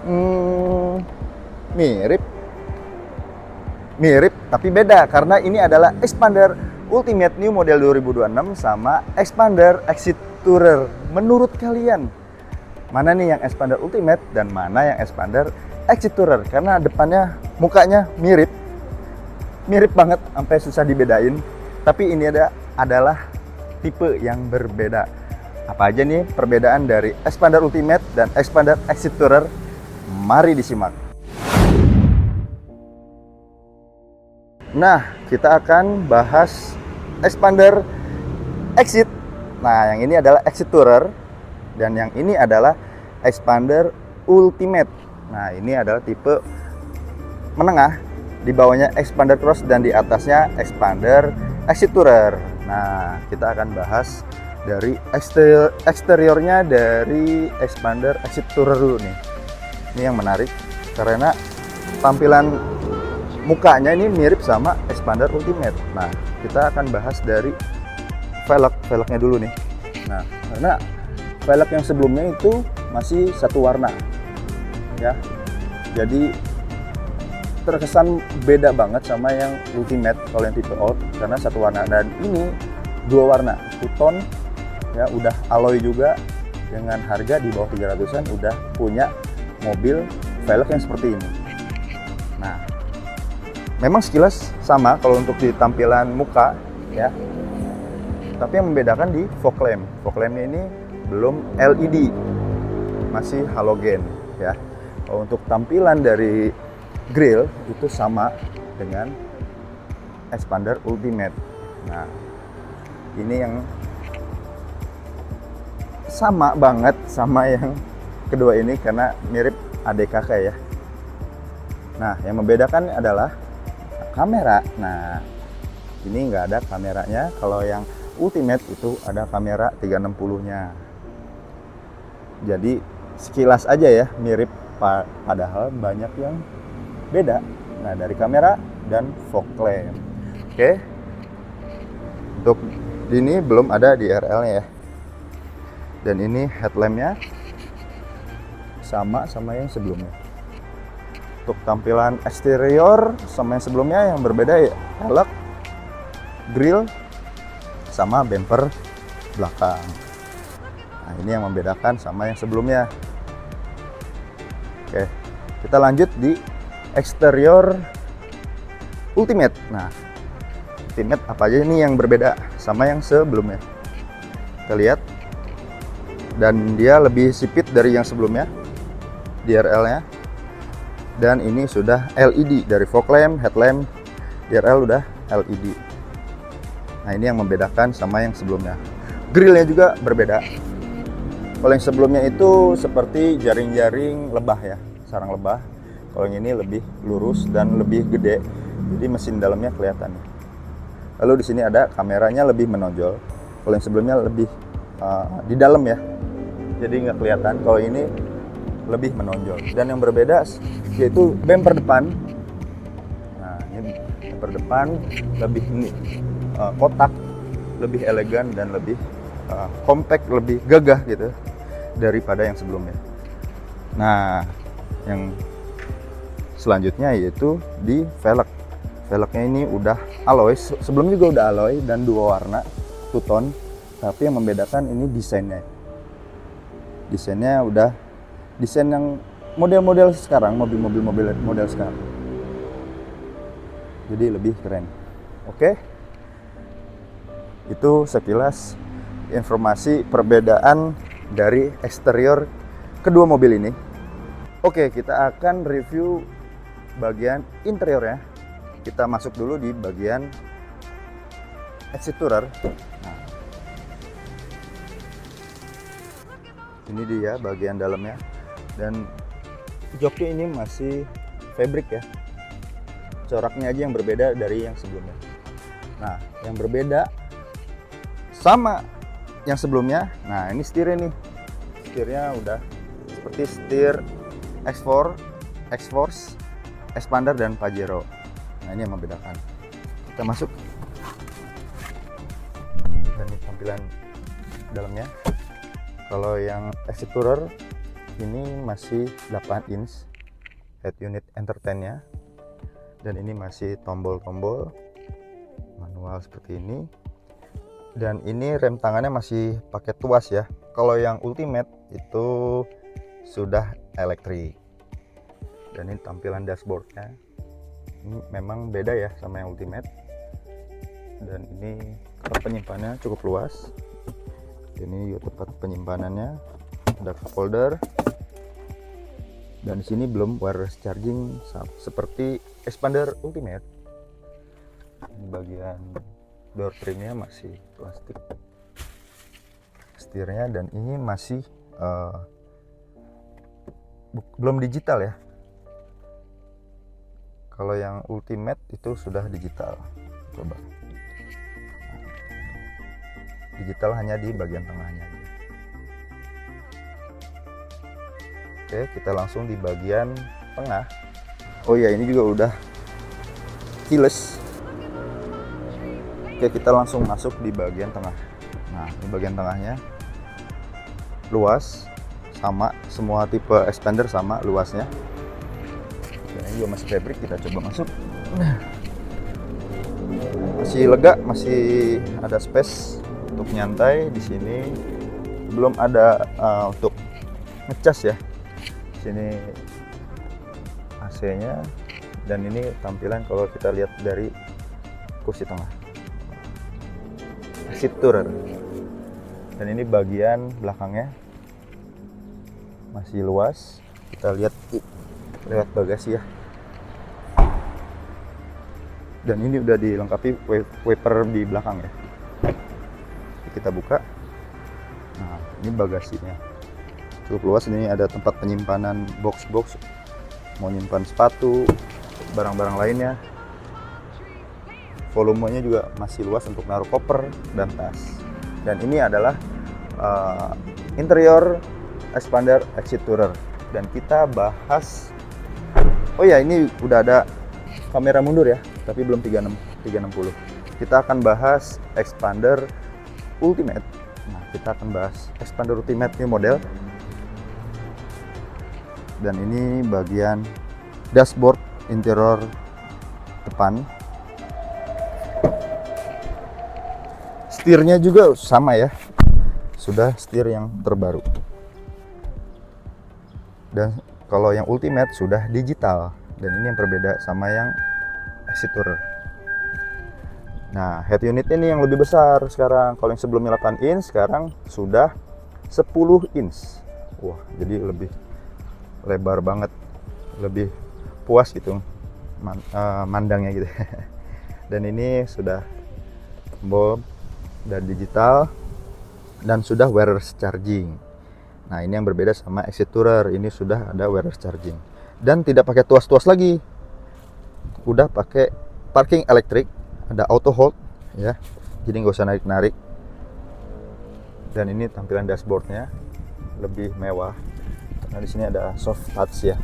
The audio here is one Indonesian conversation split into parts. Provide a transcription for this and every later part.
Hmm, mirip, mirip tapi beda karena ini adalah Expander Ultimate New Model 2026 sama Expander Exit Tourer. Menurut kalian, mana nih yang Expander Ultimate dan mana yang Expander Exit Tourer? Karena depannya, mukanya mirip, mirip banget sampai susah dibedain. Tapi ini adalah tipe yang berbeda. Apa aja nih perbedaan dari Expander Ultimate dan Expander Exit Tourer? Mari disimak. Nah, kita akan bahas Expander Exit. Nah, yang ini adalah Exit Tourer dan yang ini adalah Expander Ultimate. Nah, ini adalah tipe menengah, di bawahnya Expander Cross dan di atasnya Expander Exit Tourer. Nah, kita akan bahas dari eksteriornya dari Expander Exit Tourer dulu nih. Ini yang menarik karena tampilan mukanya ini mirip sama Expander Ultimate. Nah, kita akan bahas dari velgnya dulu nih. Nah, karena velg yang sebelumnya itu masih satu warna, ya. Jadi terkesan beda banget sama yang Ultimate kalau yang tipe Old karena satu warna, dan ini dua warna, two-tone ya, udah alloy juga dengan harga di bawah 300-an udah punya mobil velg yang seperti ini. Nah, memang sekilas sama kalau untuk di tampilan muka ya. Tapi yang membedakan di fog lamp. Fog lampnya ini belum LED, masih halogen ya. Kalau untuk tampilan dari grill itu sama dengan Expander Ultimate. Nah, ini yang sama banget sama yang kedua ini karena mirip adik kakak ya. Nah, yang membedakan adalah kamera. Nah, ini nggak ada kameranya. Kalau yang Ultimate itu ada kamera 360-nya. Jadi sekilas aja ya mirip, padahal banyak yang beda. Nah, dari kamera dan fog lamp. Oke. Untuk ini belum ada di RL-nya ya. Dan ini headlampnya sama yang sebelumnya. Untuk tampilan eksterior sama yang sebelumnya, yang berbeda ya velg, grill, sama bumper belakang. Nah, ini yang membedakan sama yang sebelumnya. Oke, kita lanjut di eksterior Ultimate. Nah, Ultimate apa aja ini yang berbeda sama yang sebelumnya? Kita lihat, dan dia lebih sipit dari yang sebelumnya di RL-nya. Dan ini sudah LED dari fog lamp, headlamp, di RL udah LED. Nah, ini yang membedakan sama yang sebelumnya. Grillnya juga berbeda. Kalau yang sebelumnya itu seperti jaring-jaring lebah ya, sarang lebah. Kalau yang ini lebih lurus dan lebih gede, jadi mesin dalamnya kelihatan. Lalu di sini ada kameranya lebih menonjol. Kalau yang sebelumnya lebih di dalam ya, jadi nggak kelihatan. Kalau ini lebih menonjol. Dan yang berbeda yaitu bumper depan. Nah, ini bumper depan lebih ini kotak, lebih elegan dan lebih compact, lebih gagah gitu daripada yang sebelumnya. Nah, yang selanjutnya yaitu di velg. Velgnya ini udah alloy, sebelumnya juga udah alloy dan dua warna, two tone. Tapi yang membedakan ini desainnya. Desainnya udah desain yang model-model sekarang, mobil-mobil model sekarang. Jadi lebih keren. Oke. Itu sekilas informasi perbedaan dari eksterior kedua mobil ini. Oke, kita akan review bagian interiornya. Kita masuk dulu di bagian Exit Tourer. Nah, ini dia bagian dalamnya, dan joknya ini masih fabric ya. Coraknya aja yang berbeda dari yang sebelumnya. Nah, yang berbeda sama yang sebelumnya. Nah, ini setirnya nih. Setirnya udah seperti setir X-Force, Expander dan Pajero. Nah, ini yang membedakan. Kita masuk. Dan ini tampilan dalamnya. Kalau yang Exit Tourer ini masih 8 inch head unit entertainnya, dan ini masih tombol-tombol manual seperti ini. Dan ini rem tangannya masih pakai tuas ya. Kalau yang Ultimate itu sudah elektrik. Dan ini tampilan dashboardnya, ini memang beda ya sama yang Ultimate. Dan ini tempat penyimpanannya cukup luas. Ini juga tempat penyimpanannya, ada cup holder. Dan di sini belum wireless charging seperti Xpander Ultimate. Ini bagian door trimnya masih plastik, setirnya, dan ini masih belum digital ya. Kalau yang Ultimate itu sudah digital. Coba. Digital hanya di bagian tengahnya. Oke, kita langsung di bagian tengah. Oh ya, ini juga udah keyless. Oke, kita langsung masuk di bagian tengah. Nah, ini bagian tengahnya luas, sama semua tipe Xpander sama luasnya. Dan ini juga masih fabric, kita coba masuk. Masih lega, masih ada space untuk nyantai di sini. Belum ada untuk ngecas ya. Sini AC-nya, dan ini tampilan kalau kita lihat dari kursi tengah, seat tourer. Dan ini bagian belakangnya masih luas, kita lihat lewat bagasi ya. Dan ini udah dilengkapi wiper di belakang ya. Kita buka. Nah, ini bagasinya cukup luas. Ini ada tempat penyimpanan box-box, mau nyimpan sepatu, barang-barang lainnya. Volumenya juga masih luas untuk naruh koper dan tas. Dan ini adalah interior Xpander Exit Tourer. Dan kita bahas, oh ya, ini udah ada kamera mundur ya, tapi belum 360. Kita akan bahas Xpander Ultimate. Nah, kita akan bahas Xpander Ultimate new model. Dan ini bagian dashboard interior depan. Setirnya juga sama ya, sudah setir yang terbaru. Dan kalau yang Ultimate sudah digital, dan ini yang berbeda sama yang Exit Tourer. Nah, head unit ini yang lebih besar sekarang. Kalau yang sebelumnya 8 inch, sekarang sudah 10 inch. Wah, jadi lebih lebar banget, lebih puas gitu mandangnya gitu. Dan ini sudah tombol dan digital, dan sudah wireless charging. Nah, ini yang berbeda sama Exit Tourer, ini sudah ada wireless charging dan tidak pakai tuas-tuas lagi, udah pakai parking elektrik, ada auto hold ya, jadi nggak usah narik-narik. Dan ini tampilan dashboardnya lebih mewah. Nah, di sini ada soft touch ya,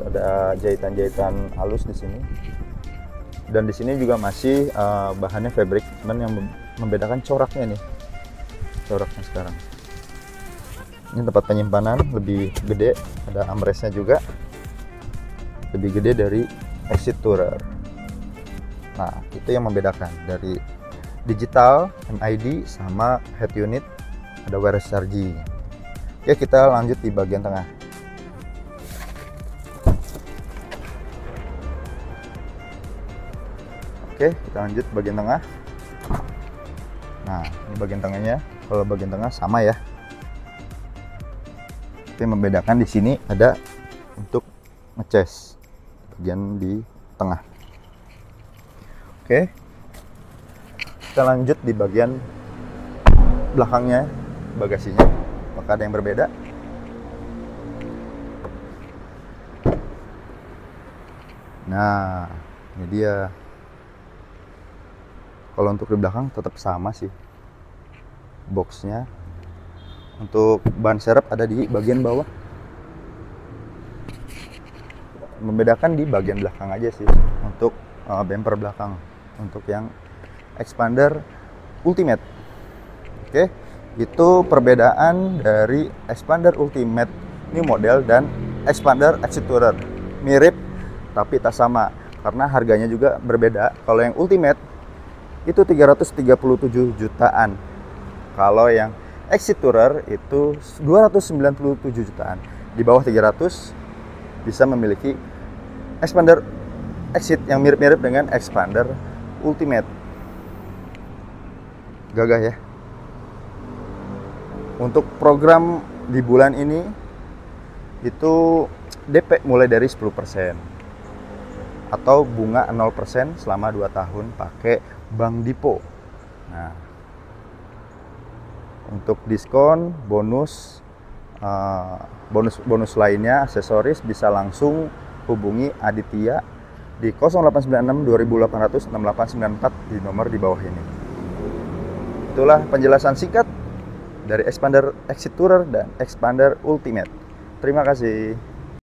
ada jahitan-jahitan halus di sini. Dan di sini juga masih bahannya fabric, cuman yang membedakan coraknya nih, coraknya sekarang. Ini tempat penyimpanan lebih gede, ada armrestnya juga, lebih gede dari Exit Tourer. Nah, itu yang membedakan dari digital MID sama head unit, ada wireless charging. Oke, kita lanjut di bagian tengah. Oke, kita lanjut bagian tengah. Nah, ini bagian tengahnya. Kalau bagian tengah sama ya. Tapi membedakan di sini ada untuk ngecas bagian di tengah. Oke, kita lanjut di bagian belakangnya, bagasinya. Apakah ada yang berbeda? Nah, ini dia. Kalau untuk di belakang tetap sama sih boxnya. Untuk ban serep ada di bagian bawah. Membedakan di bagian belakang aja sih untuk bumper belakang untuk yang Xpander Ultimate. Oke, itu perbedaan dari Xpander Ultimate New model dan expander exit tourer. Mirip tapi tak sama karena harganya juga berbeda. Kalau yang Ultimate itu 337 jutaan. Kalau yang exit tourer itu 297 jutaan. Di bawah 300 bisa memiliki expander exit yang mirip-mirip dengan expander Ultimate. Gagah ya. Untuk program di bulan ini itu DP mulai dari 10% atau bunga 0% selama 2 tahun pakai Bank Dipo. Nah, untuk diskon, bonus lainnya, aksesoris bisa langsung hubungi Aditya di 0896 2800 6894 di nomor di bawah ini. Itulah penjelasan singkat dari expander exit tourer dan expander Ultimate. Terima kasih.